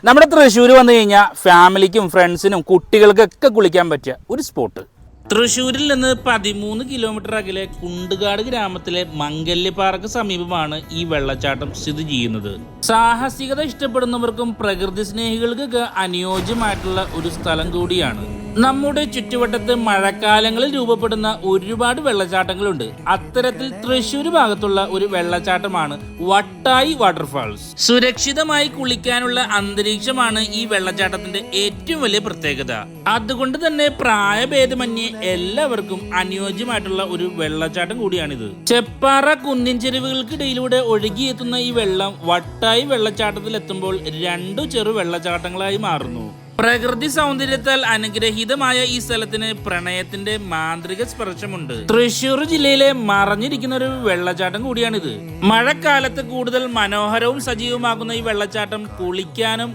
നമ്മുടെ തൃശ്ശൂർ വന്നു കഴിഞ്ഞാൽ ഫാമിലിക്കും ഫ്രണ്ട്സിനും കുട്ടികൾക്കൊക്കെ കുളിക്കാൻ പറ്റിയ ഒരു സ്പോട്ട്. തൃശ്ശൂരിൽ നിന്ന് 13 കിലോമീറ്റർ അകലെ കുണ്ടുകാട് ഗ്രാമത്തിലെ മംഗല്യപ്പാറയ്ക്ക് സമീപമാണ് ഈ വെള്ളച്ചാട്ടം സ്ഥിതി ചെയ്യുന്നത്. സാഹസികത ഇഷ്ടപ്പെടുന്നവർക്കും പ്രകൃതി സ്നേഹികൾക്കൊക്കെ അനുയോജ്യമായിട്ടുള്ള ഒരു സ്ഥലം കൂടിയാണ്. നമ്മുടെ ചുറ്റുവട്ടത്ത് മഴക്കാലങ്ങളിൽ രൂപപ്പെടുന്ന ഒരുപാട് വെള്ളച്ചാട്ടങ്ങളുണ്ട്. അത്തരത്തിൽ തൃശ്ശൂർ ഭാഗത്തുള്ള ഒരു വെള്ളച്ചാട്ടമാണ് വട്ടായി വാട്ടർഫാൾസ്. സുരക്ഷിതമായി കുളിക്കാനുള്ള അന്തരീക്ഷമാണ് ഈ വെള്ളച്ചാട്ടത്തിന്റെ ഏറ്റവും വലിയ പ്രത്യേകത. അതുകൊണ്ട് തന്നെ പ്രായഭേദമന്യേ എല്ലാവർക്കും അനുയോജ്യമായിട്ടുള്ള ഒരു വെള്ളച്ചാട്ടം കൂടിയാണിത്. ചെപ്പാറ കുന്നിൻ ചെരുവുകൾക്കിടയിലൂടെ ഒഴുകിയെത്തുന്ന ഈ വെള്ളം വട്ടായി വെള്ളച്ചാട്ടത്തിൽ എത്തുമ്പോൾ 2 ചെറു വെള്ളച്ചാട്ടങ്ങളായി മാറുന്നു. പ്രകൃതി സൗന്ദര്യത്താൽ അനുഗ്രഹീതമായ ഈ സ്ഥലത്തിന് പ്രണയത്തിന്റെ മാന്ത്രിക സ്പർശമുണ്ട്. തൃശ്ശൂർ ജില്ലയിലെ മറഞ്ഞിരിക്കുന്ന ഒരു വെള്ളച്ചാട്ടം കൂടിയാണിത്. മഴക്കാലത്ത് കൂടുതൽ മനോഹരവും സജീവമാകുന്ന ഈ വെള്ളച്ചാട്ടം കുളിക്കാനും